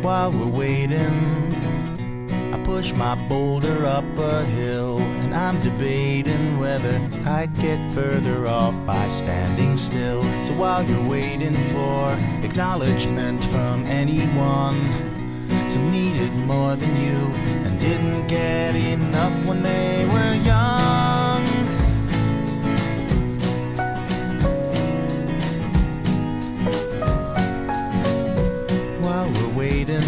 While we're waiting, I push my boulder up a hill, and I'm debating whether I'd get further off by standing still. So while you're waiting for acknowledgement from anyone, some needed more than you and didn't get enough when they were young. While we're waiting,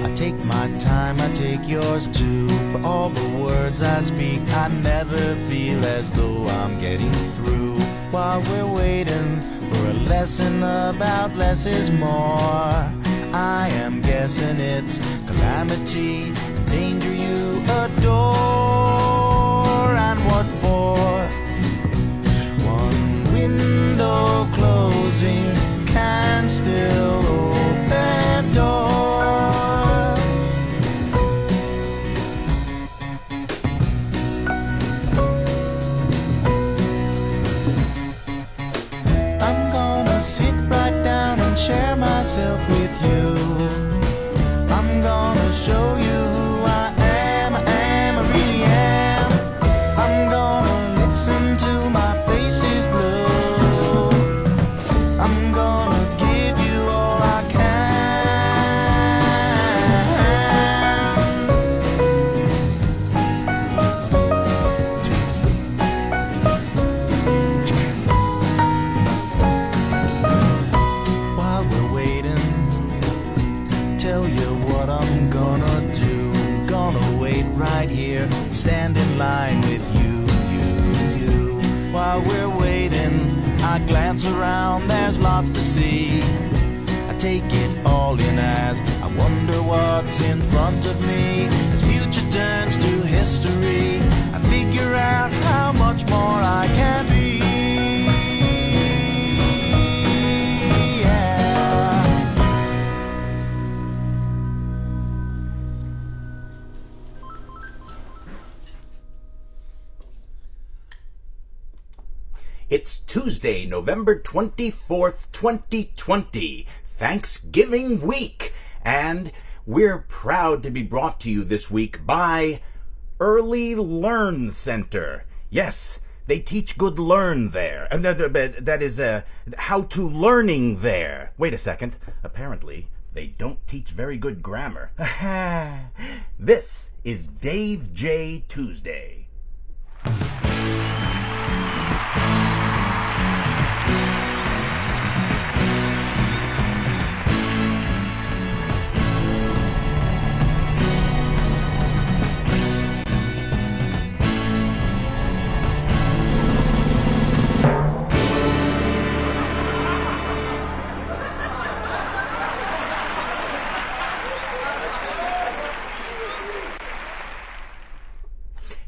I take my time, I take yours too. For all the words I speak, I never feel as though I'm getting through. While we're waiting for a lesson about less is more, I am guessing it's calamity and danger you adore. And what for? One window closing can still open door. I'm gonna sit right down and share myself with you. I'm gonna show you who I am, I really am. I'm gonna listen to my face is blue. I'm gonna give you all I can. While we're waiting, tell you what I'm gonna do. Gonna wait right here, stand in line with you. While we're waiting, I glance around, there's lots to see. I take it all in as I wonder what's in front of me. As future turns to history, I figure out how much more I can be. It's Tuesday, November 24th, 2020, Thanksgiving week, and we're proud to be brought to you this week by Early Learn Center. Yes, they teach good learn there, and that is how to learning there. Wait a second, apparently they don't teach very good grammar. This is Dave J. Tuesday.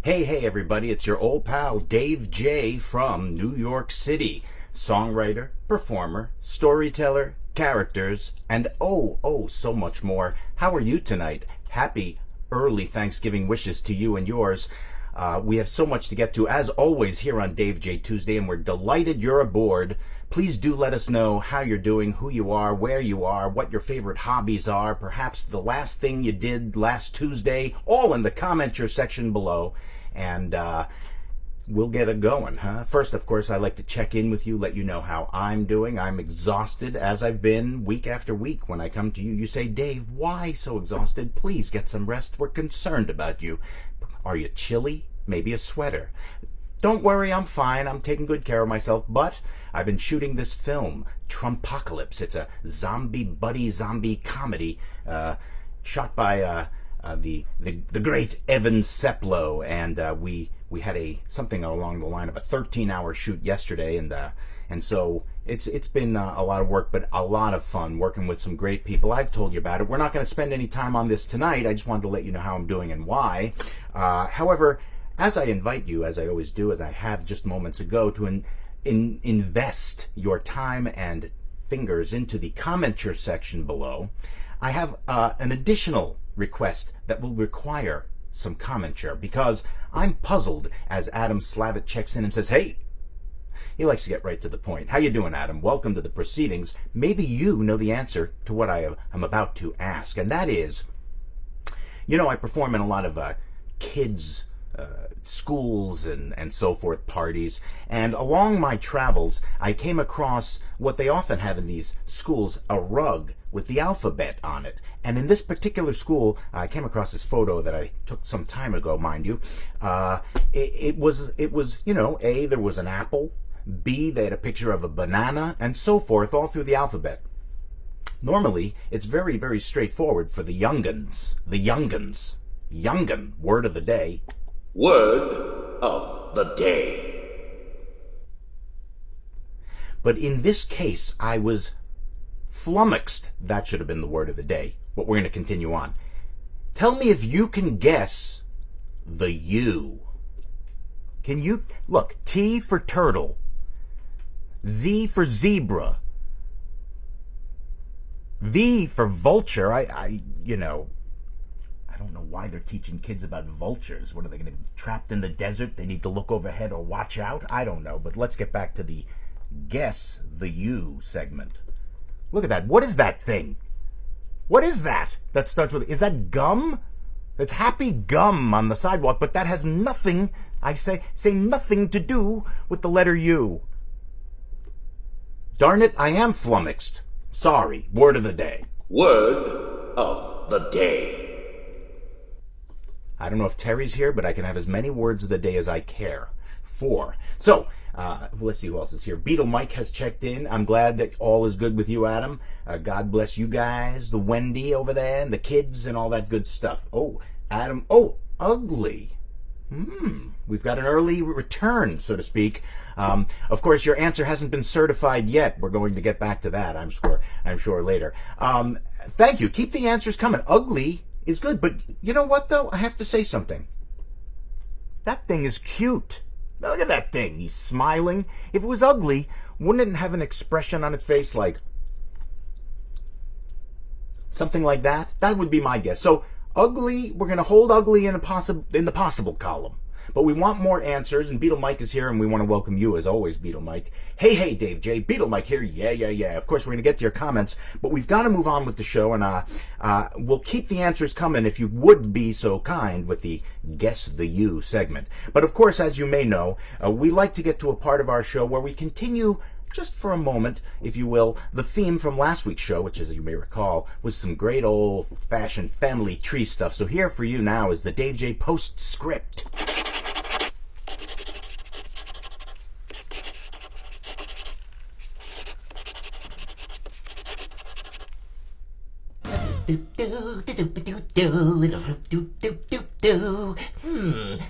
Hey everybody, it's your old pal Dave J. from New York City. Songwriter, performer, storyteller, characters, and oh so much more. How are you tonight? Happy early Thanksgiving wishes to you and yours. We have so much to get to, as always, here on Dave J. Tuesday, and we're delighted you're aboard. Please do let us know how you're doing, who you are, where you are, what your favorite hobbies are, perhaps the last thing you did last Tuesday, all in the commenter section below, and we'll get it going, huh? First, of course, I like to check in with you, let you know how I'm doing. I'm exhausted, as I've been week after week. When I come to you, you say, Dave, why so exhausted? Please get some rest. We're concerned about you. Are you chilly? Maybe a sweater. Don't worry, I'm fine. I'm taking good care of myself, but I've been shooting this film, Trumpocalypse. It's a buddy zombie comedy shot by the great Evan Seplow, and we had something along the line of a 13-hour shoot yesterday, and so it's been a lot of work, but a lot of fun working with some great people. I've told you about it. We're not going to spend any time on this tonight. I just wanted to let you know how I'm doing and why. However, as I invite you, as I always do, as I have just moments ago, to invest your time and fingers into the commenter section below, I have an additional request that will require some commenture, because I'm puzzled as Adam Slavitt checks in and says, hey, He likes to get right to the point. How you doing, Adam? Welcome to the proceedings. Maybe you know the answer to what I am about to ask, and that is, I perform in a lot of kids' schools and so forth, parties, and along my travels, I came across what they often have in these schools, a rug with the alphabet on it. And in this particular school, I came across this photo that I took some time ago, mind you. It was A, there was an apple, B, they had a picture of a banana, and so forth, all through the alphabet. Normally, it's very, very straightforward for the young'uns. The young'uns. Young'un, word of the day. Word of the day. But in this case, I was flummoxed. That should have been the word of the day. But we're going to continue on. Tell me if you can guess the U. Can you? Look, T for turtle. Z for zebra. V for vulture. I don't know why they're teaching kids about vultures. What are they going to be trapped in the desert? They need to look overhead or watch out? I don't know. But let's get back to the Guess the U segment. Look at that. What is that thing? What is that? That starts with, is that gum? It's happy gum on the sidewalk, but that has nothing, I say nothing to do with the letter U. Darn it, I am flummoxed. Sorry. Word of the day. Word of the day. I don't know if Terry's here, but I can have as many words of the day as I care for. So, let's see who else is here. Beetle Mike has checked in. I'm glad that all is good with you, Adam. God bless you guys, the Wendy over there, and the kids, and all that good stuff. Oh, Adam. Oh, ugly. We've got an early return, so to speak. Of course, your answer hasn't been certified yet. We're going to get back to that, I'm sure later. Thank you. Keep the answers coming. Ugly is good, but you know what, though? I have to say something. That thing is cute. Look at that thing. He's smiling. If it was ugly, wouldn't it have an expression on its face like something like that? That would be my guess. So ugly, we're going to hold ugly in the possible column. But we want more answers, and Beetle Mike is here, and we want to welcome you, as always, Beetle Mike. Hey, Dave J. Beetle Mike here. Yeah. Of course, we're going to get to your comments, but we've got to move on with the show, and we'll keep the answers coming if you would be so kind with the Guess the You segment. But, of course, as you may know, we like to get to a part of our show where we continue just for a moment, if you will, the theme from last week's show, which, as you may recall, was some great old-fashioned family tree stuff. So here for you now is the Dave J. postscript.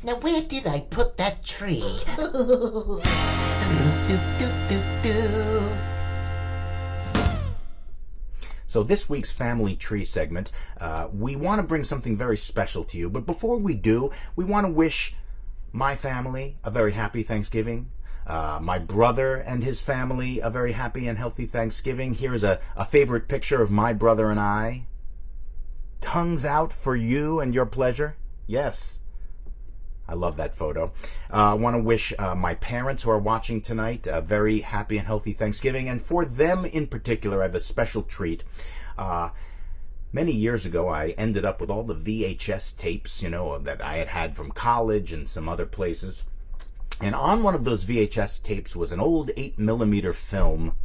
Now where did I put that tree? So this week's family tree segment, we want to bring something very special to you. But before we do, we want to wish my family a very happy Thanksgiving. My brother and his family a very happy and healthy Thanksgiving. Here's a favorite picture of my brother and I. Tongues out for you and your pleasure. Yes. I love that photo. I want to wish my parents who are watching tonight a very happy and healthy Thanksgiving. And for them in particular, I have a special treat. Many years ago, I ended up with all the VHS tapes, that I had from college and some other places. And on one of those VHS tapes was an old 8mm film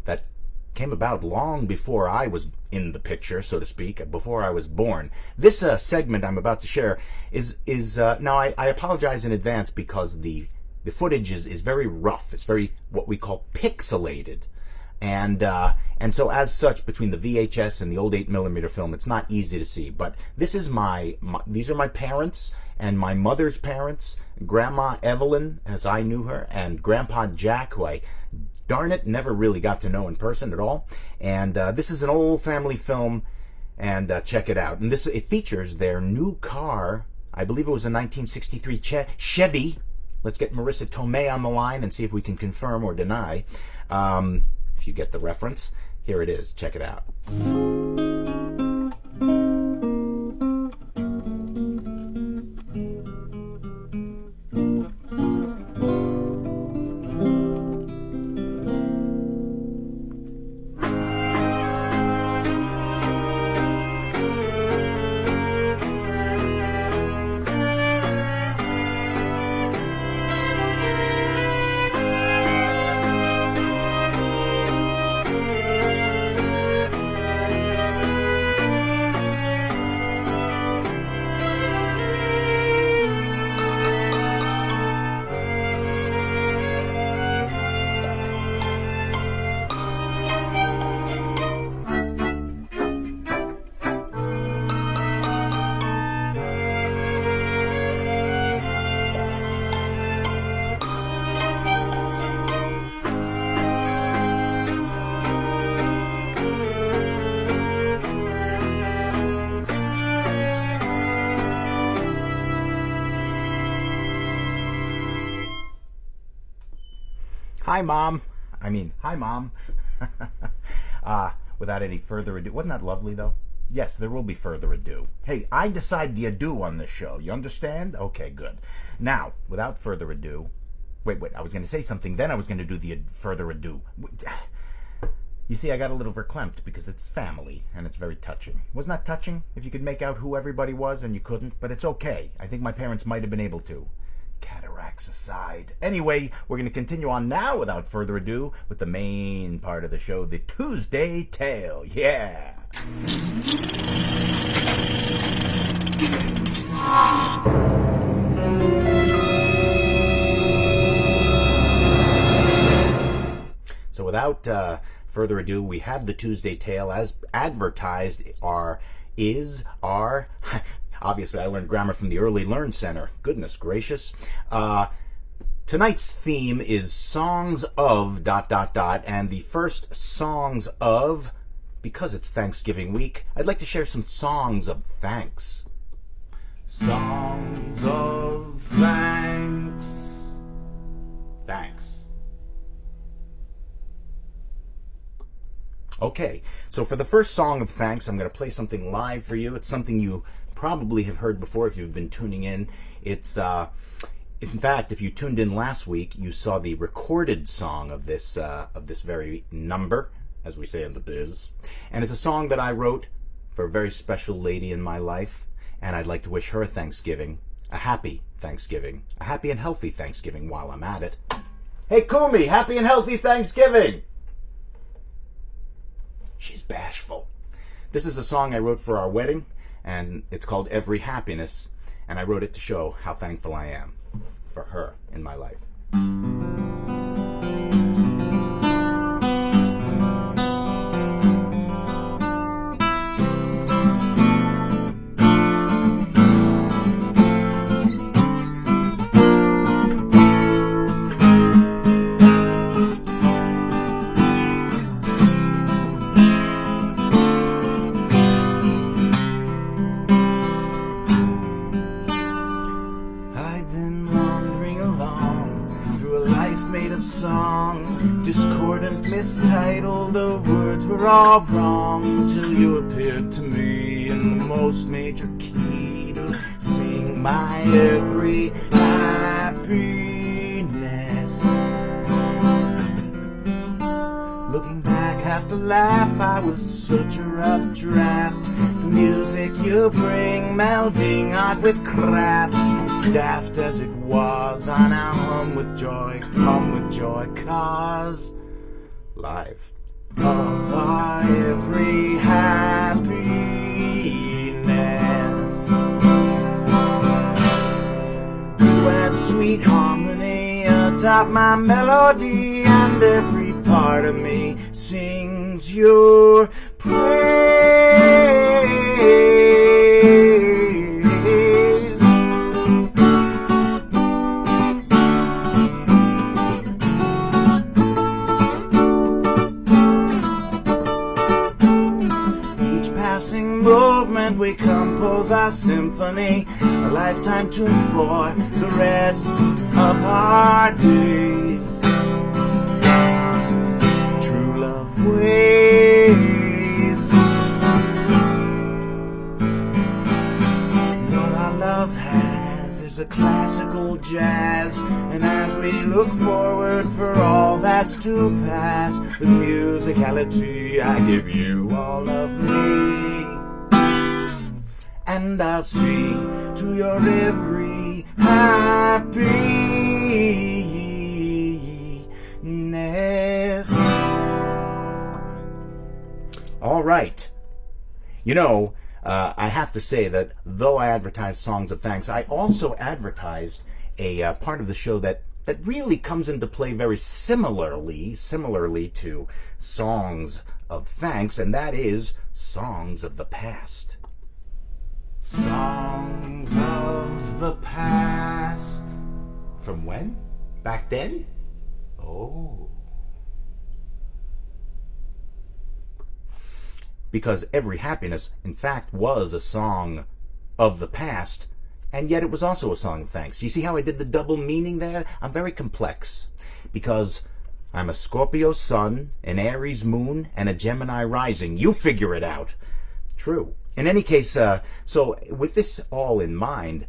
that came about long before I was in the picture, so to speak, before I was born. This segment I'm about to share is now I apologize in advance because the footage is very rough. It's very what we call pixelated. And so as such, between the VHS and the old 8mm film, it's not easy to see. But this is these are my parents and my mother's parents, Grandma Evelyn, as I knew her, and Grandpa Jack, who I, darn it, never really got to know in person at all. And this is an old family film, and check it out. And it features their new car. I believe it was a 1963 Chevy. Let's get Marissa Tomei on the line and see if we can confirm or deny. If you get the reference, here it is. Check it out. Hi, Mom. Hi, Mom. Without any further ado, wasn't that lovely, though? Yes, there will be further ado. Hey, I decide the ado on this show. You understand? Okay, good. Now, without further ado... Wait, I was going to say something, then I was going to do the further ado. You see, I got a little verklempt because it's family, and it's very touching. Wasn't that touching? If you could make out who everybody was and you couldn't, but it's okay. I think my parents might have been able to. Cataracts aside. Anyway, we're going to continue on now, without further ado, with the main part of the show, the Tuesday Tale. Yeah! So without further ado, we have the Tuesday Tale as advertised. Obviously I learned grammar from the Early Learn Center. Goodness gracious. Tonight's theme is songs of ... and the first songs of, because it's Thanksgiving week, I'd like to share some songs of thanks. Songs of thanks. Thanks. Okay, so for the first song of thanks, I'm going to play something live for you. It's something you probably have heard before if you've been tuning in. It's, in fact, if you tuned in last week, you saw the recorded song of this very number, as we say in the biz. And it's a song that I wrote for a very special lady in my life, and I'd like to wish her a Thanksgiving, a happy Thanksgiving, a happy and healthy Thanksgiving while I'm at it. Hey, Kumi, happy and healthy Thanksgiving! She's bashful. This is a song I wrote for our wedding, and it's called Every Happiness, and I wrote it to show how thankful I am for her in my life. Mistitled, the words were all wrong, till you appeared to me in the most major key to sing my every happiness. Looking back, have to laugh, I was such a rough draft. The music you bring, melding odd with craft, daft as it was, I now hum with joy, cause live of our every happiness. Duet sweet harmony atop my melody, and every part of me sings your praise. Movement, we compose our symphony, a lifetime tune for the rest of our days. True love ways. All our love has is a classical jazz, and as we look forward for all that's to pass, with musicality I give you all of me. And I'll see to your every happiness. All right. You know, I have to say that though I advertised songs of thanks, I also advertised a part of the show that really comes into play very similarly to songs of thanks, and that is songs of the past. Songs of the past. From when? Back then? Oh. Because Every Happiness, in fact, was a song of the past, and yet it was also a song of thanks. You see how I did the double meaning there? I'm very complex, because I'm a Scorpio sun, an Aries moon, and a Gemini rising. You figure it out. True. In any case, so with this all in mind,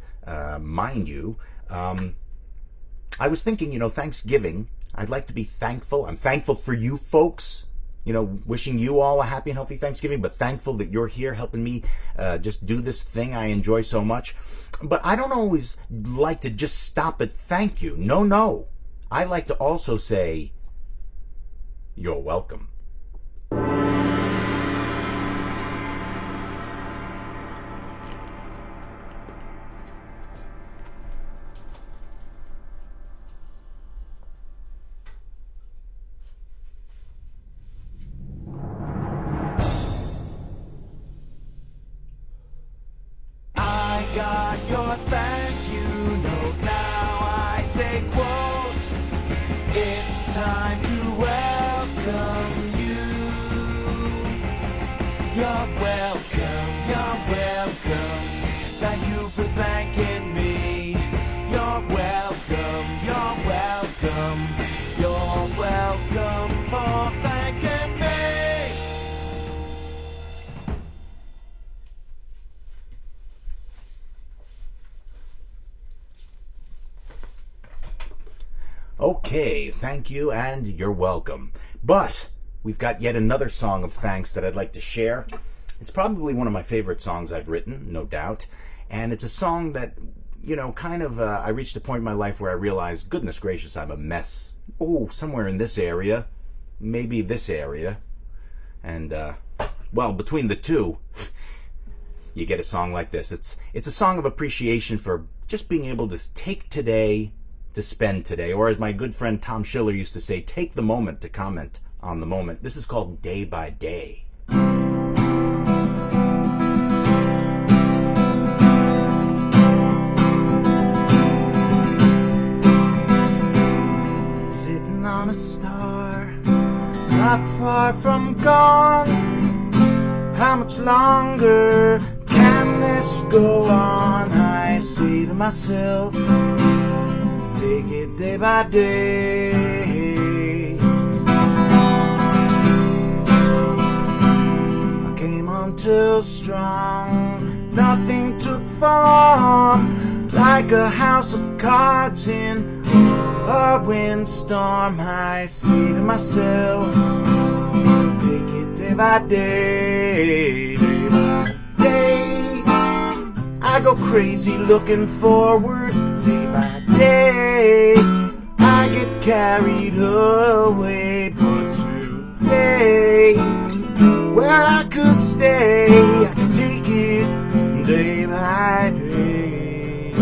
mind you, I was thinking, Thanksgiving, I'd like to be thankful. I'm thankful for you folks, wishing you all a happy and healthy Thanksgiving, but thankful that you're here helping me just do this thing I enjoy so much. But I don't always like to just stop at thank you. No. I like to also say, you're welcome. I got your thank you note. Now I say quote, it's time to welcome you. You're welcome, you're welcome. Thank you for thanking me. You're welcome, you're welcome. You're welcome for thanking me. Okay, thank you and you're welcome. But we've got yet another song of thanks that I'd like to share. It's probably one of my favorite songs I've written, no doubt. And it's a song that, I reached a point in my life where I realized, goodness gracious, I'm a mess. Oh, somewhere in this area, maybe this area. And, between the two, you get a song like this. It's a song of appreciation for just being able to take today to spend today, or as my good friend Tom Schiller used to say, take the moment to comment on the moment. This is called Day by Day. Sitting on a star, not far from gone. How much longer can this go on? I say to myself, take it day by day. I came on too strong, nothing took form, like a house of cards in a windstorm. I say to myself, take it day by day, day by day. I go crazy looking forward, day by day. I get carried away, but today, where I could stay, I can take it day by day.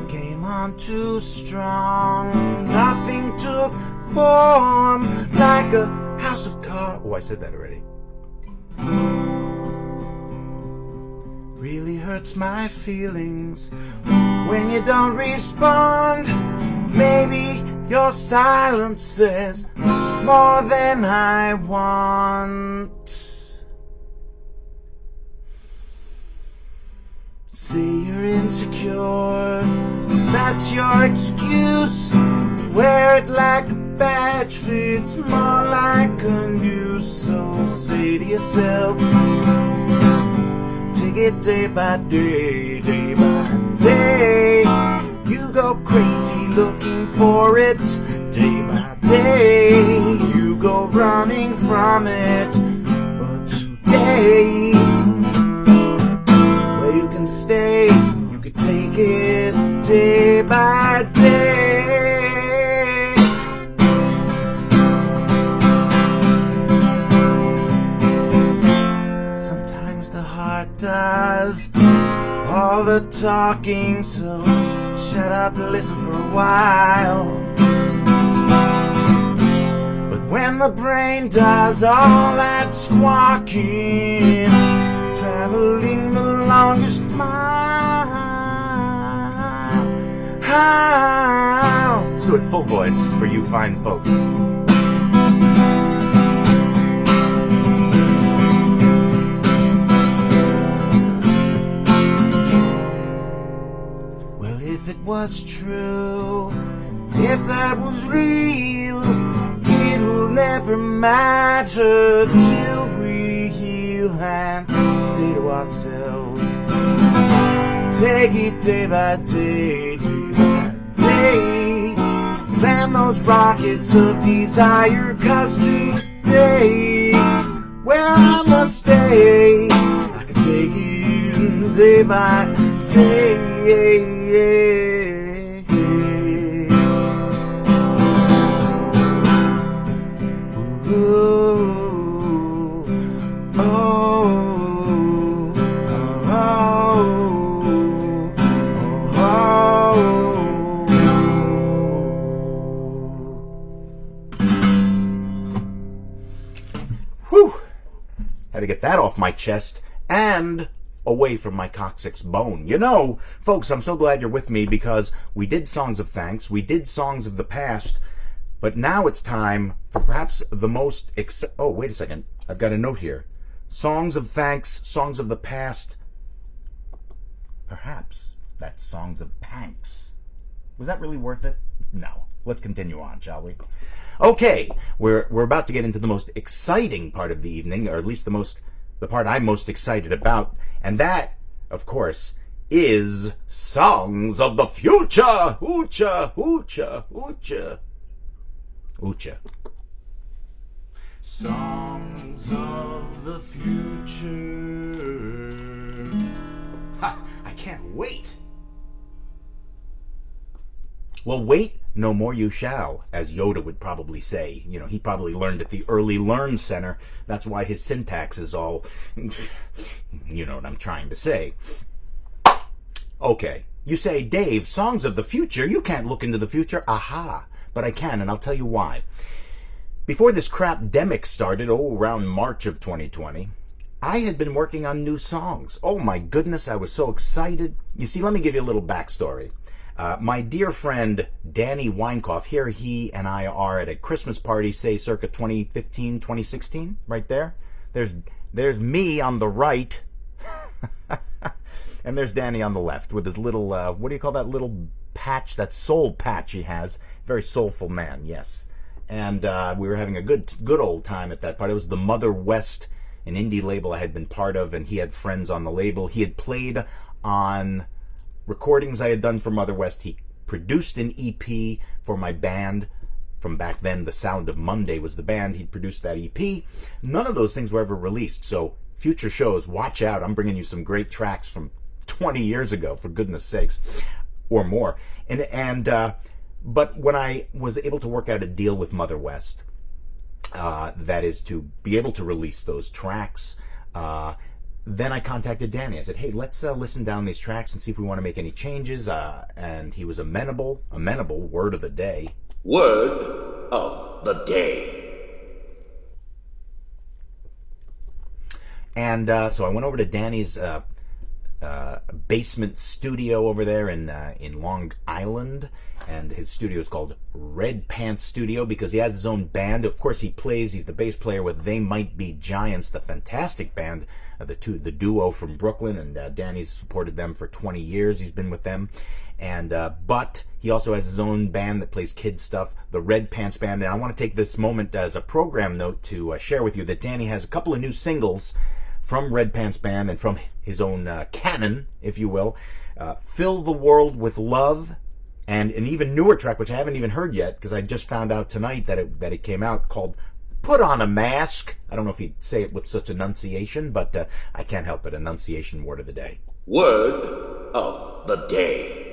Came on too strong, nothing took form, like a house of cards. Oh, I said that already. Really hurts my feelings when you don't respond. Maybe your silence says more than I want. Say you're insecure, that's your excuse. Wear it like a badge, fits more like a noose. So say to yourself, take it day by day, day by day. You go crazy looking for it, day by day. You go running from it, but today, where you can stay, you can take it day by day. Sometimes the heart does all the talking, so shut up and listen for a while. But when the brain does all that squawking, traveling the longest mile, Let's do it full voice for you fine folks. was true. If that was real, it'll never matter till we heal and say to ourselves, take it day by day, day. Plan those rockets of desire, 'cause today, where I must stay, I can take it day by day. Had to get that off my chest and away from my coccyx bone. You know, folks, I'm so glad you're with me because we did songs of thanks, we did songs of the past, but now it's time for perhaps the most oh, wait a second. I've got a note here. Songs of thanks, songs of the past. Perhaps that's songs of panks. Was that really worth it? No. Let's continue on, shall we? Okay, we're about to get into the most exciting part of the evening, or at least the part I'm most excited about, and that, of course, is Songs of the Future! Oocha, oocha, oocha. Oocha. Songs of the Future. Ha! I can't wait! Well, wait, no more you shall, as Yoda would probably say. You know, he probably learned at the Early Learn Center. That's why his syntax is all... You know what I'm trying to say. Okay, you say, Dave, songs of the future? You can't look into the future. Aha, but I can, and I'll tell you why. Before this crap-demic started, around March of 2020, I had been working on new songs. Oh my goodness, I was so excited. You see, let me give you a little backstory. My dear friend Danny Weinkoff, here he and I are at a Christmas party, say circa 2015, 2016, right there. There's me on the right, and there's Danny on the left with his little, what do you call that little patch, that soul patch he has? Very soulful man, yes. And we were having a good old time at that party. It was the Mother West, an indie label I had been part of, and he had friends on the label. He had played on recordings I had done for Mother West. He produced an EP for my band from back then. The Sound of Monday was the band. He'd produced that EP. None of those things were ever released, so future shows, watch out. I'm bringing you some great tracks from 20 years ago, for goodness sakes, or more. But when I was able to work out a deal with Mother West, that is to be able to release those tracks, then I contacted Danny. I said, hey, let's listen down these tracks and see if we want to make any changes. And he was amenable, word of the day. Word of the day. And so I went over to Danny's basement studio over there in Long Island. And his studio is called Red Pants Studio because he has his own band. Of course, he's the bass player with They Might Be Giants, the fantastic band, the duo from Brooklyn, and Danny's supported them for 20 years. He's been with them. And but he also has his own band that plays kids stuff, the Red Pants Band. And I want to take this moment as a program note to share with you that Danny has a couple of new singles from Red Pants Band and from his own canon, if you will. Fill the World with Love, and an even newer track, which I haven't even heard yet, because I just found out tonight that it came out, called Put on a Mask. I don't know if he'd say it with such enunciation, but I can't help it. Enunciation, word of the day. Word of the day.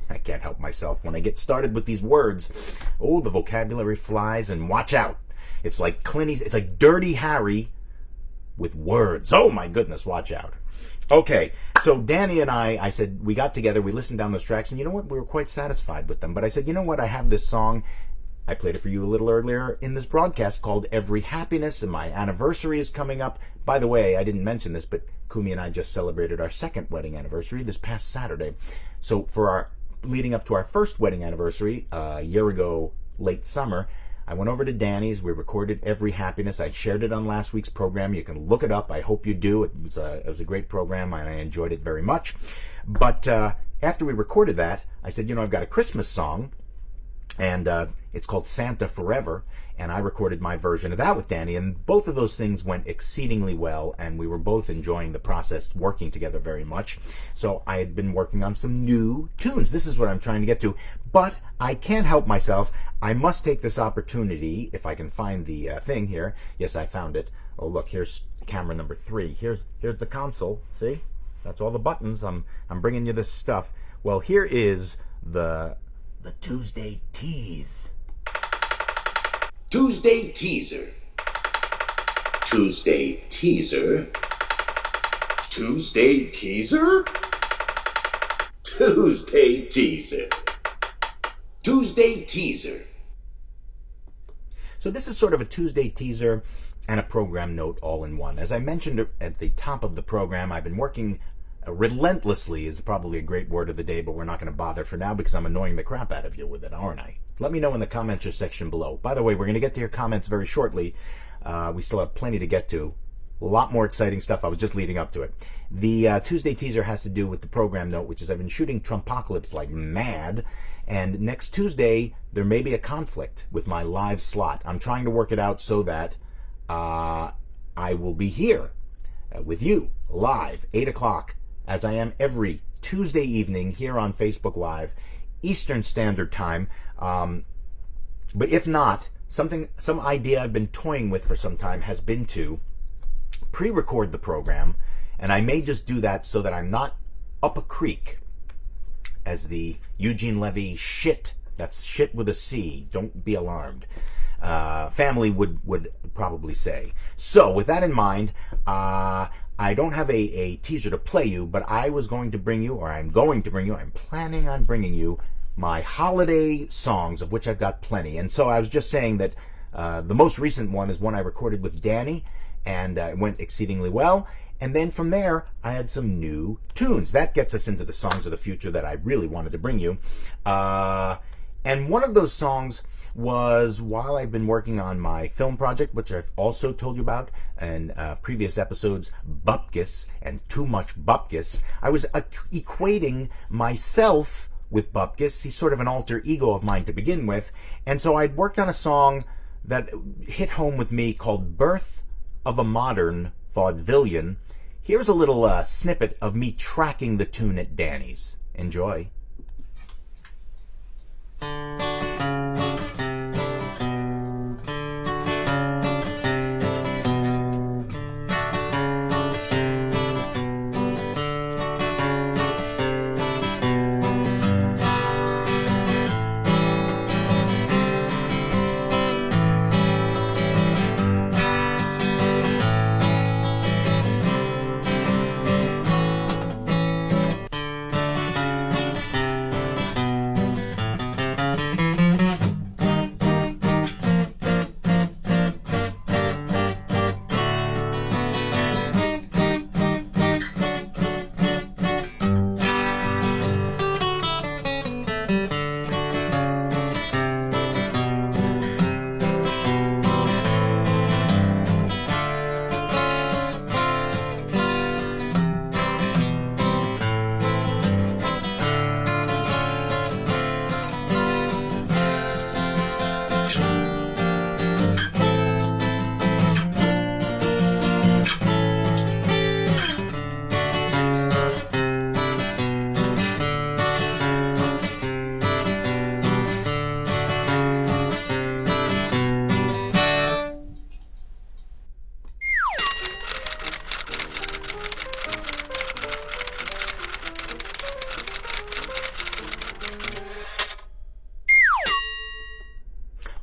I can't help myself. When I get started with these words, oh, the vocabulary flies, and watch out. It's like it's like Dirty Harry with words. Oh my goodness, watch out. Okay, so Danny and I said, we got together, we listened down those tracks, and you know what? We were quite satisfied with them. But I said, you know what? I have this song. I played it for you a little earlier in this broadcast called Every Happiness, and my anniversary is coming up. By the way, I didn't mention this, but Kumi and I just celebrated our second wedding anniversary this past Saturday. So leading up to our first wedding anniversary, a year ago, late summer, I went over to Danny's. We recorded Every Happiness. I shared it on last week's program. You can look it up. I hope you do. It was a great program, and I enjoyed it very much. But after we recorded that, I said, I've got a Christmas song, and it's called Santa Forever, and I recorded my version of that with Danny, and both of those things went exceedingly well, and we were both enjoying the process, working together very much. So I had been working on some new tunes. This is what I'm trying to get to, but I can't help myself. I must take this opportunity, if I can find the thing here. Yes, I found it. Oh, look, here's camera number 3. Here's the console. See? That's all the buttons. I'm bringing you this stuff. Well, here is the Tuesday tease. Tuesday teaser. Tuesday teaser. Tuesday teaser. Tuesday teaser. Tuesday teaser. So this is sort of a Tuesday teaser and a program note all in one. As I mentioned at the top of the program, I've been working relentlessly, is probably a great word of the day, but we're not going to bother for now because I'm annoying the crap out of you with it, aren't I? Let me know in the comments section below. By the way, we're going to get to your comments very shortly. We still have plenty to get to. A lot more exciting stuff. I was just leading up to it. The Tuesday teaser has to do with the program note, which is I've been shooting Trumpocalypse like mad, and next Tuesday there may be a conflict with my live slot. I'm trying to work it out so that I will be here with you live 8 o'clock, as I am every Tuesday evening here on Facebook Live, Eastern Standard Time. But if not, some idea I've been toying with for some time has been to pre-record the program, and I may just do that so that I'm not up a creek, as the Eugene Levy shit, that's shit with a C, don't be alarmed, family would probably say. So with that in mind, I don't have a teaser to play you, but I'm planning on bringing you my holiday songs, of which I've got plenty. And so I was just saying that the most recent one is one I recorded with Danny, and it went exceedingly well. And then from there, I had some new tunes. That gets us into the songs of the future that I really wanted to bring you. And one of those songs was while I've been working on my film project, which I've also told you about in previous episodes, Bupkis and Too Much Bupkis. I was equating myself with Bupkis. He's sort of an alter ego of mine to begin with. And so I'd worked on a song that hit home with me called Birth of a Modern Vaudevillian. Here's a little snippet of me tracking the tune at Danny's. Enjoy.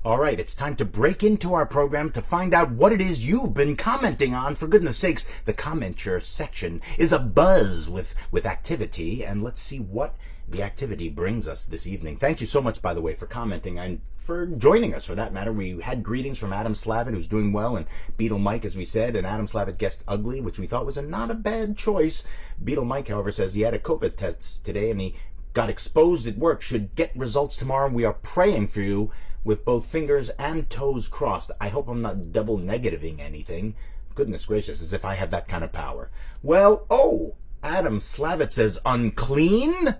All right, it's time to break into our program to find out what it is you've been commenting on. For goodness sakes, the commenter section is abuzz with activity, and let's see what the activity brings us this evening. Thank you so much, by the way, for commenting and for joining us, for that matter. We had greetings from Adam Slavitt, who's doing well, and Beetle Mike, as we said, and Adam Slavitt guessed ugly, which we thought was not a bad choice. Beetle Mike, however, says he had a COVID test today, and he got exposed at work, should get results tomorrow. We are praying for you with both fingers and toes crossed. I hope I'm not double negativing anything. Goodness gracious, as if I had that kind of power. Well, Adam Slavitt says unclean?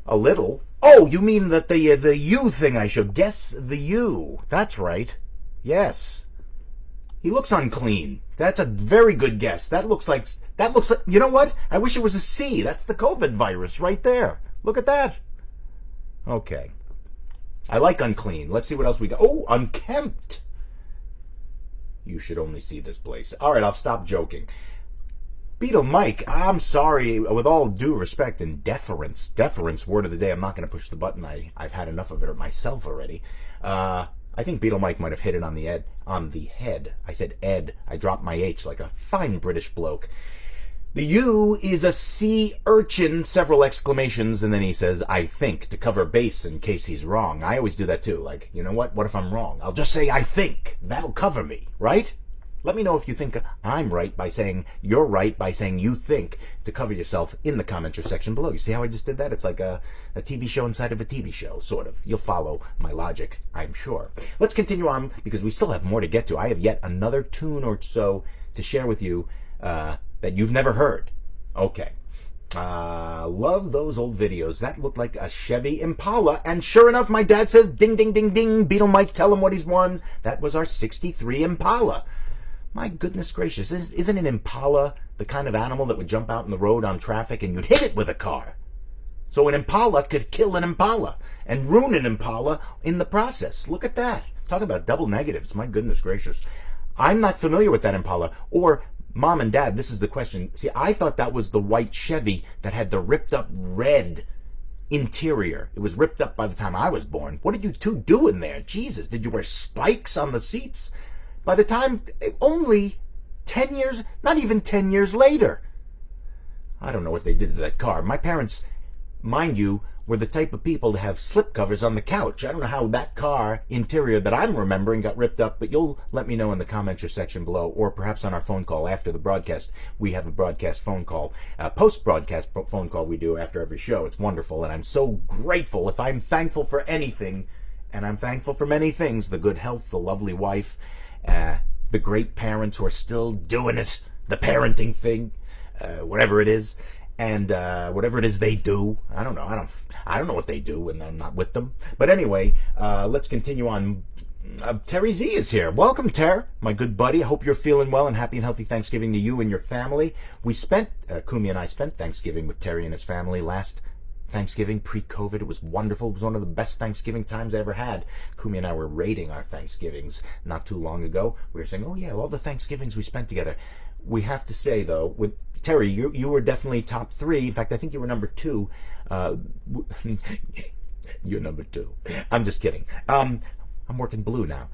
A little. Oh, you mean that the you thing I should guess the you. That's right. Yes. He looks unclean. That's a very good guess. That looks like, you know what? I wish it was a C. That's the COVID virus right there. Look at that. Okay. I like unclean. Let's see what else we got. Oh, unkempt. You should only see this place. All right, I'll stop joking. Beetle Mike, I'm sorry, with all due respect and deference, word of the day, I'm not going to push the button. I've had enough of it myself already. I think Beetle Mike might have hit it on the head. I said Ed. I dropped my H like a fine British bloke. The U is a sea urchin, several exclamations, and then he says, I think, to cover base in case he's wrong. I always do that too. Like, you know what? What if I'm wrong? I'll just say, I think. That'll cover me, right? Let me know if you think I'm right by saying you're right by saying you think, to cover yourself in the commenter section below. You see how I just did that? It's like a TV show inside of a TV show, sort of. You'll follow my logic, I'm sure. Let's continue on because we still have more to get to. I have yet another tune or so to share with you that you've never heard. Okay. Love those old videos. That looked like a Chevy Impala. And sure enough, my dad says, ding, ding, ding, ding. Beetle Mike, tell him what he's won. That was our 63 Impala. My goodness gracious, isn't an Impala the kind of animal that would jump out in the road on traffic and you'd hit it with a car? So an Impala could kill an Impala and ruin an Impala in the process. Look at that. Talk about double negatives. My goodness gracious. I'm not familiar with that Impala. Or, Mom and Dad, this is the question. See, I thought that was the white Chevy that had the ripped up red interior. It was ripped up by the time I was born. What did you two do in there? Jesus, did you wear spikes on the seats? By the time, only 10 years, not even 10 years later. I don't know what they did to that car. My parents, mind you, were the type of people to have slip covers on the couch. I don't know how that car interior that I'm remembering got ripped up, but you'll let me know in the commenter section below, or perhaps on our phone call after the broadcast. We have a broadcast phone call, post-broadcast phone call we do after every show. It's wonderful, and I'm so grateful. If I'm thankful for anything, and I'm thankful for many things, the good health, the lovely wife, the great parents who are still doing it, the parenting thing, whatever it is, and whatever it is they do. I don't know. I don't know what they do when I'm not with them. But anyway, let's continue on. Terry Z is here. Welcome, Ter, my good buddy. I hope you're feeling well and happy and healthy Thanksgiving to you and your family. We spent, Kumi and I spent Thanksgiving with Terry and his family last Thanksgiving pre-COVID. It was wonderful. It was one of the best Thanksgiving times I ever had. Kumi and I were rating our Thanksgivings not too long ago. We were saying, oh yeah, all the Thanksgivings we spent together. We have to say though, with Terry, you were definitely top 3. In fact, I think you were number 2. You're number 2. I'm just kidding. I'm working blue now.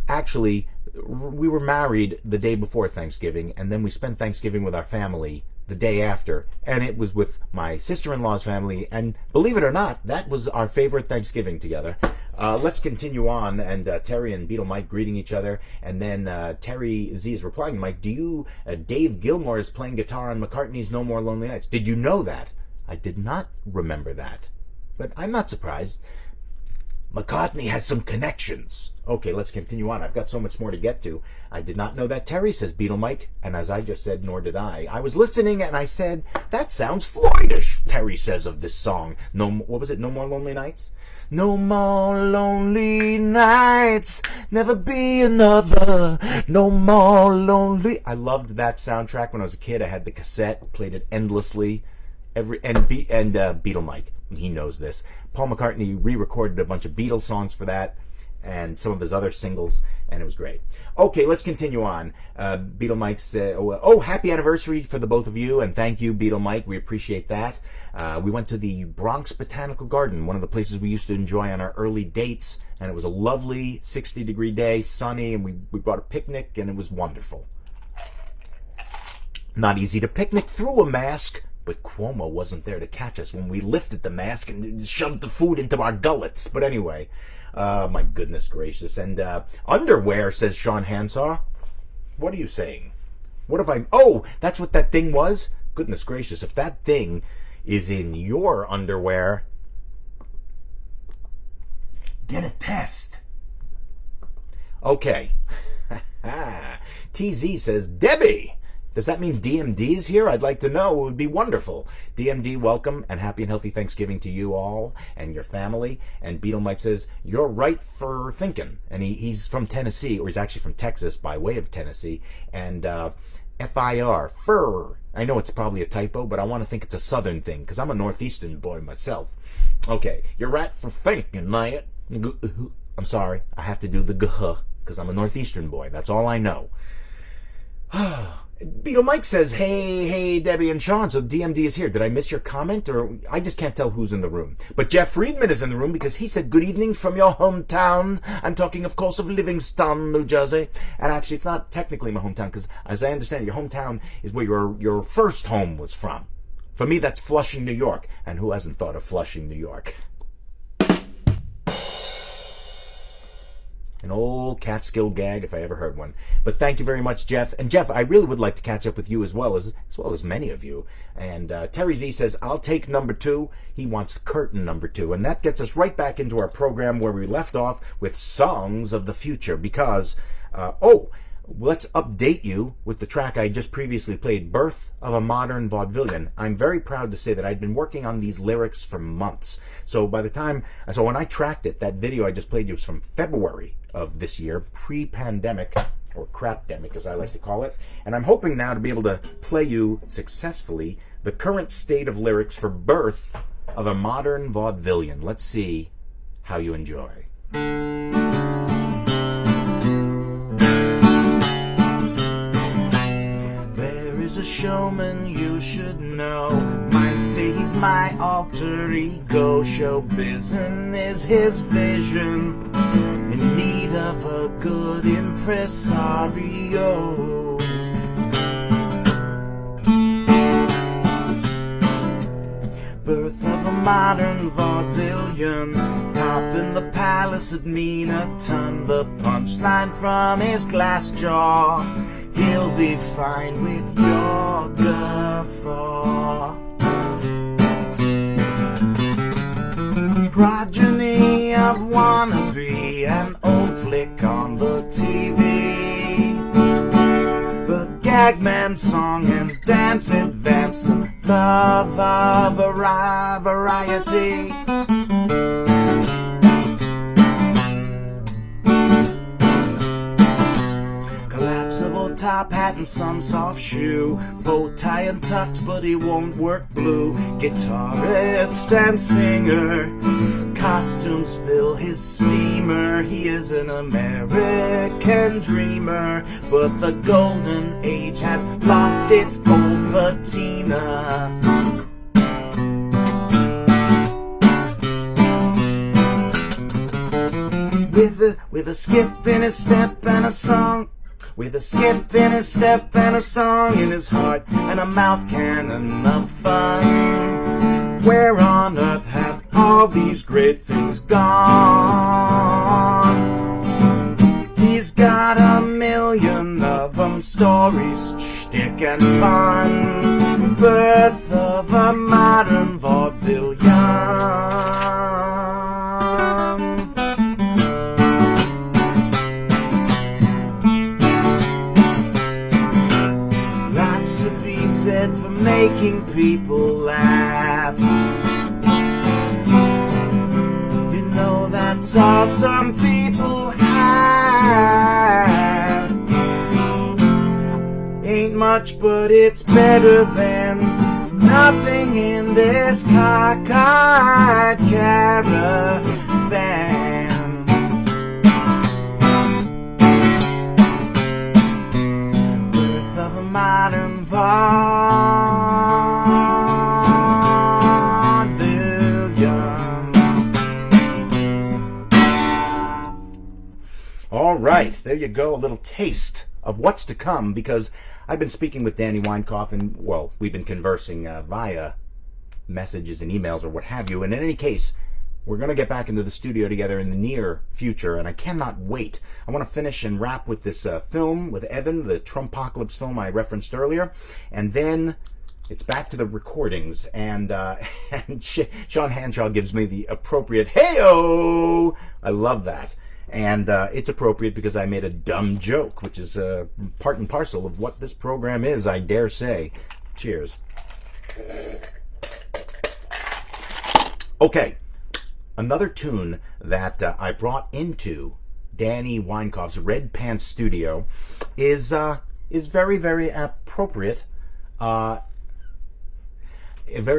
Actually, we were married the day before Thanksgiving, and then we spent Thanksgiving with our family the day after, and it was with my sister-in-law's family, and believe it or not, that was our favorite Thanksgiving together. Let's continue on, and Terry and Beetle Mike greeting each other, and then Terry Z is replying, Mike, Dave Gilmour is playing guitar on McCartney's No More Lonely Nights. Did you know that? I did not remember that, but I'm not surprised. McCartney has some connections. Okay, let's continue on. I've got so much more to get to. I did not know that, Terry, says Beetle Mike. And as I just said, nor did I. I was listening and I said, that sounds Floydish, Terry says of this song. What was it? No More Lonely Nights? No more lonely nights, never be another. No more lonely. I loved that soundtrack when I was a kid. I had the cassette, played it endlessly. Beetle Mike, he knows this. Paul McCartney re-recorded a bunch of Beatles songs for that and some of his other singles, and it was great. Okay, let's continue on. Beetle Mike said, happy anniversary for the both of you, and thank you, Beetle Mike. We appreciate that. We went to the Bronx Botanical Garden, one of the places we used to enjoy on our early dates, and it was a lovely 60-degree day, sunny, and we brought a picnic, and it was wonderful. Not easy to picnic through a mask, but Cuomo wasn't there to catch us when we lifted the mask and shoved the food into our gullets. But anyway, my goodness gracious. And underwear, says Sean Hanshaw. What are you saying? What if that's what that thing was? Goodness gracious, if that thing is in your underwear, get a test. Okay. TZ says, Debbie, Does that mean DMD is here? I'd like to know. It would be wonderful. DMD, welcome, and happy and healthy Thanksgiving to you all and your family. And Beetle Mike says, you're right for thinking. And he's from Tennessee, or he's actually from Texas by way of Tennessee. And FIR, fur. I know it's probably a typo, but I want to think it's a southern thing, because I'm a northeastern boy myself. Okay, you're right for thinking, mate. I'm sorry, I have to do the guh, because I'm a northeastern boy. That's all I know. Beetle Mike says, hey, Debbie and Sean, so DMD is here. Did I miss your comment? Or I just can't tell who's in the room. But Jeff Friedman is in the room because he said, good evening from your hometown. I'm talking, of course, of Livingston, New Jersey. And actually, it's not technically my hometown because, as I understand, your hometown is where your first home was from. For me, that's Flushing, New York. And who hasn't thought of Flushing, New York? An old Catskill gag, if I ever heard one. But thank you very much, Jeff. And Jeff, I really would like to catch up with you as well as many of you. And Terry Z says, I'll take number 2. He wants curtain number 2. And that gets us right back into our program where we left off with Songs of the Future. Because, let's update you with the track I just previously played, Birth of a Modern Vaudevillian. I'm very proud to say that I'd been working on these lyrics for months. So when I tracked it, that video I just played you was from February of this year, pre-pandemic, or crapdemic as I like to call it. And I'm hoping now to be able to play you successfully the current state of lyrics for Birth of a Modern Vaudevillian. Let's see how you enjoy. A showman you should know, might say he's my alter ego. Showbiz is his vision, in need of a good impresario. Birth of a modern vaudevillian, top in the palace at Minaton. The punchline from his glass jaw, he'll be fine with your guffaw. Progeny of wannabe, an old flick on the TV. The Gagman song and dance advanced to love of a variety. Top hat and some soft shoe, bow tie and tux, but he won't work blue. Guitarist and singer, costumes fill his steamer. He is an American dreamer, but the golden age has lost its old patina. With a skip in his step and a song. With a skip in his step and a song in his heart, and a mouth cannon of fun. Where on earth have all these great things gone? He's got a million of them, stories, shtick and fun. Birth of a modern vaudevillian. Said for making people laugh. You know that's all some people have. Ain't much, but it's better than nothing in this cockeyed caravan. Birth of a modern vaudevillian. All right, there you go, a little taste of what's to come, because I've been speaking with Danny Weinkoff, and, well, we've been conversing via messages and emails or what have you, and in any case, we're going to get back into the studio together in the near future, and I cannot wait. I want to finish and wrap with this film with Evan, the Trumpocalypse film I referenced earlier, and then it's back to the recordings, and Sean Hanshaw gives me the appropriate hey-o! I love that. And it's appropriate because I made a dumb joke, which is part and parcel of what this program is, I dare say. Cheers. Okay, another tune that I brought into Danny Weinkauf's Red Pants Studio is very, very appropriate. Very,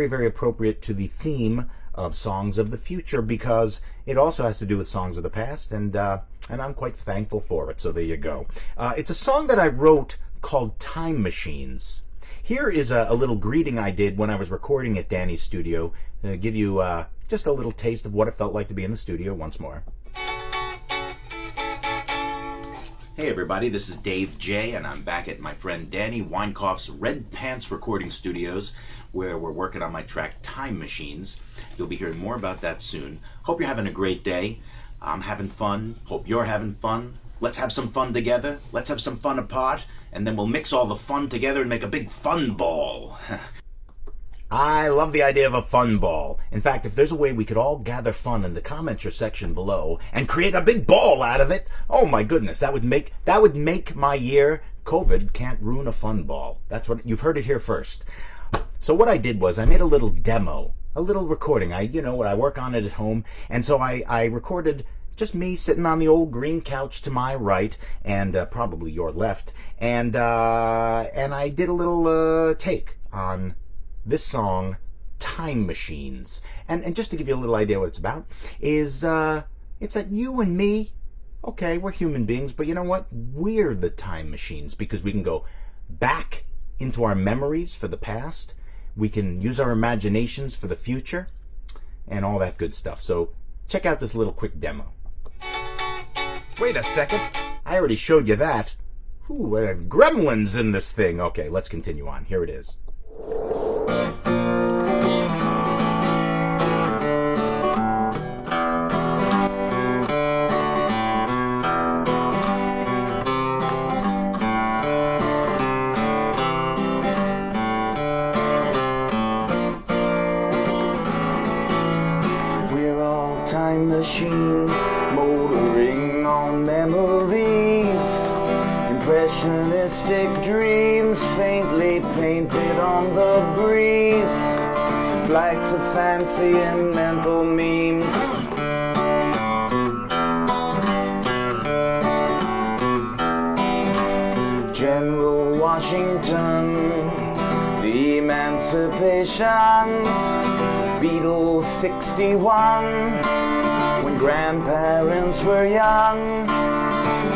very appropriate to the theme of songs of the future, because it also has to do with songs of the past, and I'm quite thankful for it. So there you go. It's a song that I wrote called Time Machines. Here is a little greeting I did when I was recording at Danny's studio. Give you just a little taste of what it felt like to be in the studio once more. Hey everybody, this is Dave J, and I'm back at my friend Danny Weinkauf's Red Pants Recording Studios, where we're working on my track Time Machines. You'll be hearing more about that soon. Hope you're having a great day. I'm having fun. Hope you're having fun. Let's have some fun together. Let's have some fun apart, and then we'll mix all the fun together and make a big fun ball. I love the idea of a fun ball. In fact, if there's a way we could all gather fun in the commenter section below and create a big ball out of it, oh my goodness, that would make my year. COVID can't ruin a fun ball. That's what you've heard it here first. So what I did was I made a little demo, a little recording. I work on it at home, and so I recorded just me sitting on the old green couch to my right, and probably your left, and I did a little take on this song, Time Machines. And just to give you a little idea what it's about, is it's that you and me, okay, we're human beings, but you know what? We're the time machines, because we can go back into our memories for the past, we can use our imaginations for the future, and all that good stuff. So check out this little quick demo. Wait a second, I already showed you that. Ooh, gremlins in this thing. Okay, let's continue on. Here it is. We're all time machines, motoring on memories, impressionistic dreams faintly painted on the breeze, flights of fancy and mental memes. General Washington, the Emancipation, Beatles 61, when grandparents were young,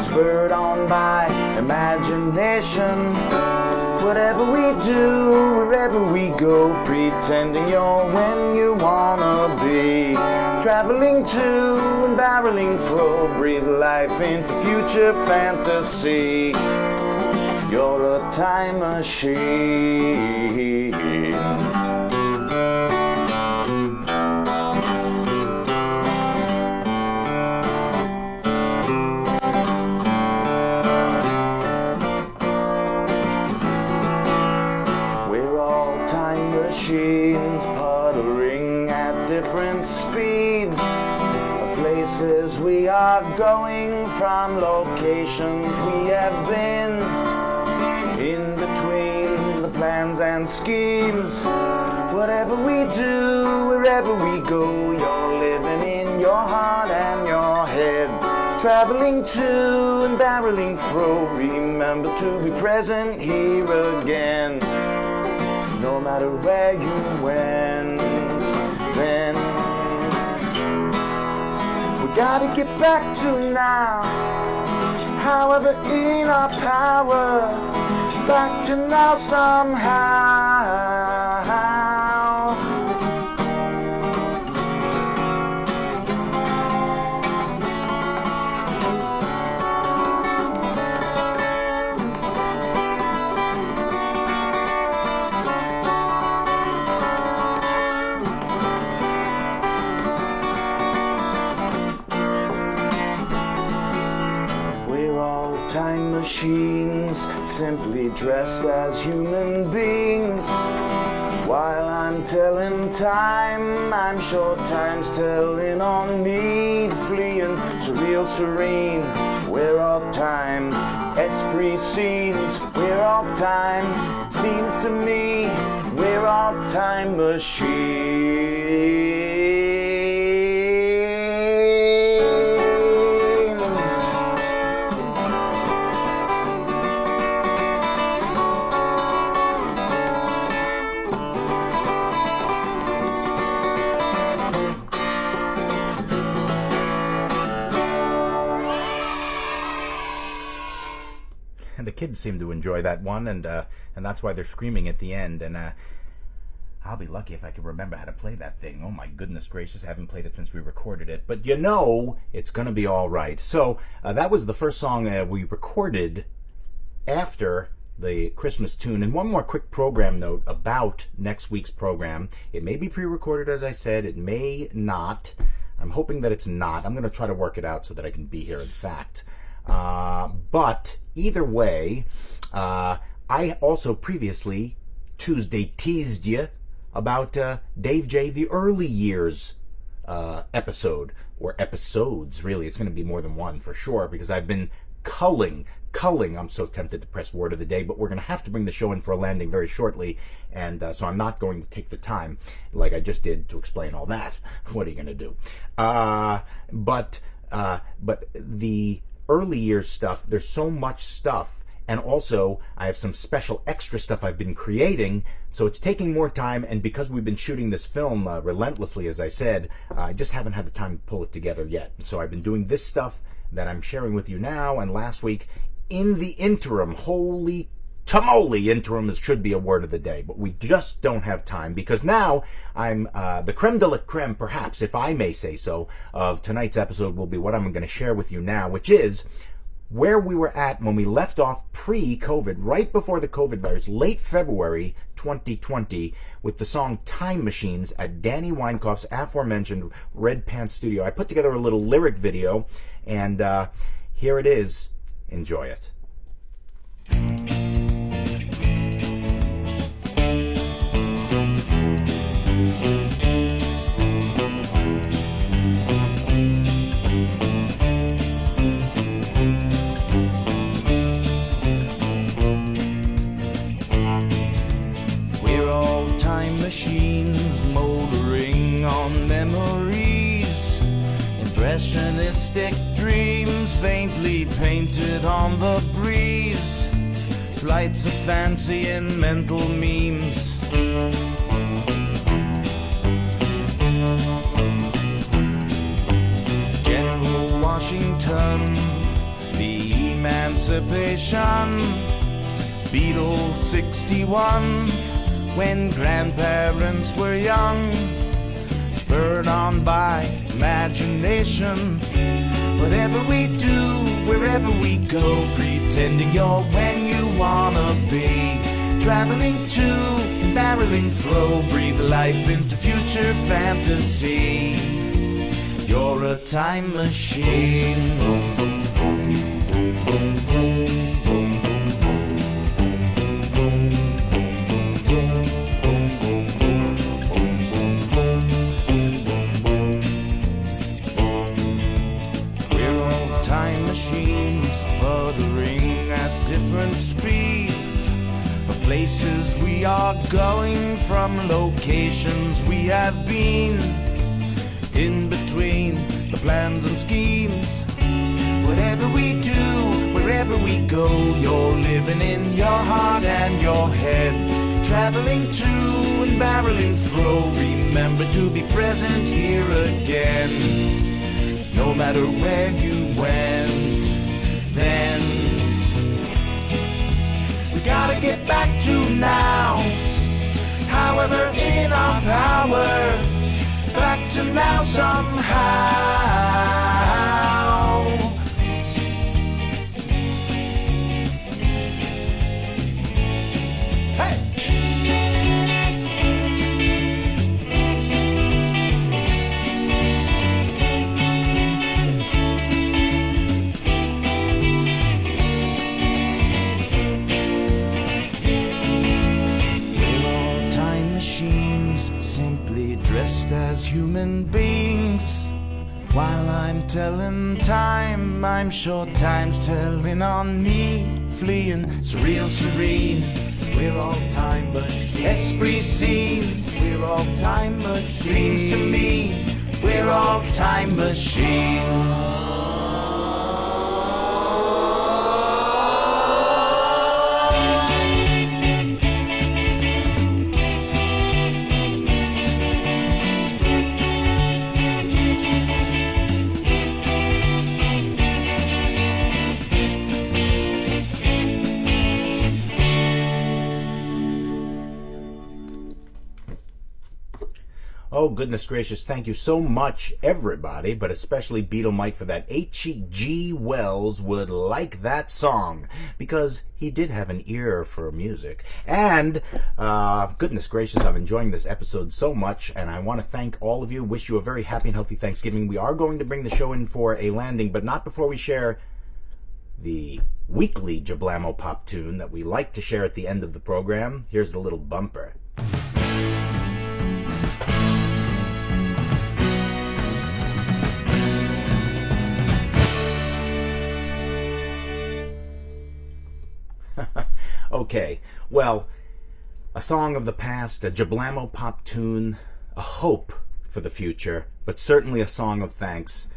spurred on by imagination. Whatever we do, wherever we go, pretending you're when you wanna be, traveling to and barreling fro, breathe life into future fantasy. You're a time machine. Machines puttering at different speeds, places we are going from, locations we have been, in between the plans and schemes. Whatever we do, wherever we go, you're living in your heart and your head, traveling to and barreling fro. Remember to be present here again, no matter where you went. Then we gotta get back to now, however in our power, back to now somehow. Time machines, simply dressed as human beings, while I'm telling time. I'm sure time's telling on me. Fleeing, surreal, serene. We're all time. Esprit scenes. We're all time. Seems to me we're all time machines. And the kids seem to enjoy that one, and that's why they're screaming at the end. And I'll be lucky if I can remember how to play that thing. Oh my goodness gracious, I haven't played it since we recorded it. But you know, it's gonna be all right. So that was the first song we recorded after the Christmas tune. And one more quick program note about next week's program. It may be pre-recorded, as I said. It may not. I'm hoping that it's not. I'm going to try to work it out so that I can be here, in fact. But either way, I also previously Tuesday teased you about Dave J. The Early Years episode, or episodes, really. It's going to be more than one for sure, because I've been culling. I'm so tempted to press word of the day, but we're going to have to bring the show in for a landing very shortly, and so I'm not going to take the time, like I just did, to explain all that. What are you going to do? But the early years stuff, there's so much stuff, and also I have some special extra stuff I've been creating, so it's taking more time, and because we've been shooting this film relentlessly, as I said, I just haven't had the time to pull it together yet. So I've been doing this stuff that I'm sharing with you now, and last week. In the interim, holy tamale, interim should be a word of the day, but we just don't have time, because now I'm the creme de la creme, perhaps, if I may say so, of tonight's episode will be what I'm going to share with you now, which is where we were at when we left off pre-COVID, right before the COVID virus, late February 2020, with the song Time Machines at Danny Weinkauf's aforementioned Red Pants Studio. I put together a little lyric video, and here it is. Enjoy it. We're all time machines motoring on memories, impressionistic dreams faintly painted on the breeze, flights of fancy and mental memes. General Washington, the Emancipation, Beatles 61, when grandparents were young, spurred on by imagination. Whatever we do, wherever we go, pretending you're when you wanna be. Traveling to, barreling flow, breathe life into future fantasy. You're a time machine. Places we are going, from locations we have been, in between the plans and schemes. Whatever we do, wherever we go, you're living in your heart and your head. Traveling to and barreling fro, remember to be present here again. No matter where you went, then gotta get back to now. However, in our power, back to now somehow. dressed as human beings. While I'm telling time, I'm sure time's telling on me. Fleeing, surreal, serene, we're all time machines. Esprit scenes, we're all time machines. Seems to me, we're all time machines. Oh, goodness gracious, thank you so much, everybody, but especially Beatle Mike for that. H.G. Wells would like that song, because he did have an ear for music. And, goodness gracious, I'm enjoying this episode so much, and I want to thank all of you, wish you a very happy and healthy Thanksgiving. We are going to bring the show in for a landing, but not before we share the weekly Jablamo Pop tune that we like to share at the end of the program. Here's the little bumper. Okay, well, a song of the past, a Jablamo Pop tune, a hope for the future, but certainly a song of thanks.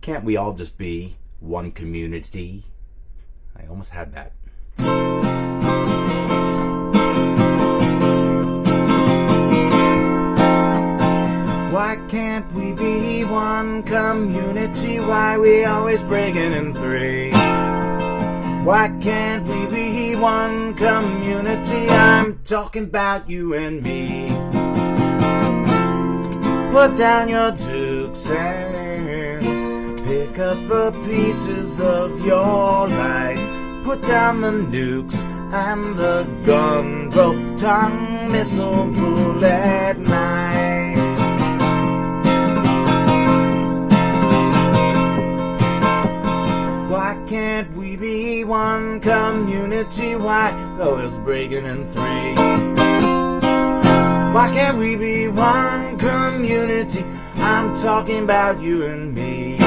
Can't we all just be one community? I almost had that. Why can't we be one community? Why we always breaking in three? Why can't we be one community? I'm talking about you and me. Put down your dukes and pick up the pieces of your life. Put down the nukes and the gun, rope tongue, missile, bullet, knife. Why can't we be one community? Why always breaking in three? Why can't we be one community? I'm talking about you and me.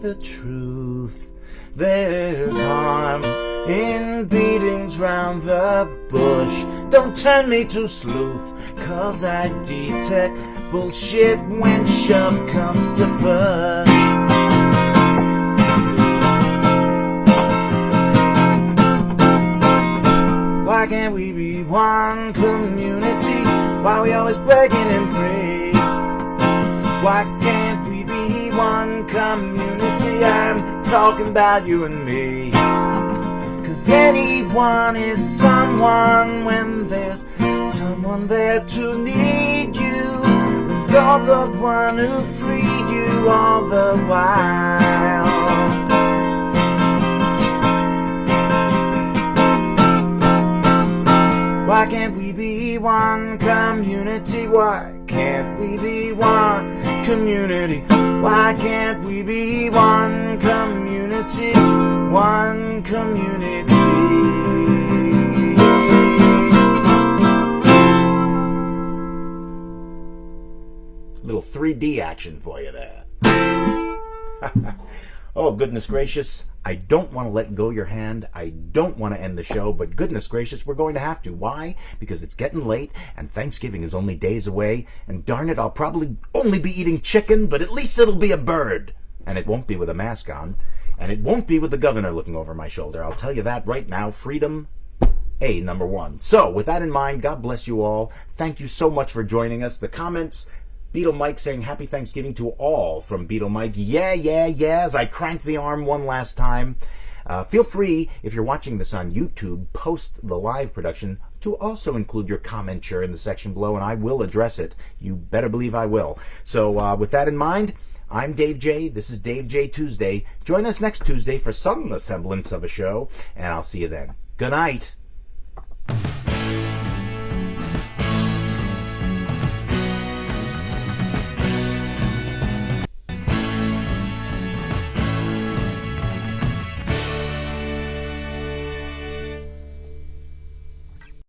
The truth, there's harm in beatings round the bush. Don't turn me to sleuth, cause I detect bullshit when shove comes to push. Why can't we be one community? Why we always breaking in three? Why can't we be one community? I'm talking about you and me. Cause anyone is someone when there's someone there to need you. You're the one who freed you all the while. Why can't we be one community? Why can't we be one community? Why can't we be one community? One community. Little 3D action for you there. Oh, goodness gracious. I don't want to let go your hand. I don't want to end the show, but goodness gracious, we're going to have to. Why? Because it's getting late, and Thanksgiving is only days away, and darn it, I'll probably only be eating chicken, but at least it'll be a bird. And it won't be with a mask on, and it won't be with the governor looking over my shoulder. I'll tell you that right now. Freedom, number one. So, with that in mind, God bless you all. Thank you so much for joining us. The comments... Beatle Mike saying Happy Thanksgiving to all from Beatle Mike. Yeah, as I crank the arm one last time. Feel free, if you're watching this on YouTube, post the live production to also include your comment here in the section below, and I will address it. You better believe I will. So with that in mind, I'm Dave J. This is Dave J. Tuesday. Join us next Tuesday for some semblance of a show, and I'll see you then. Good night.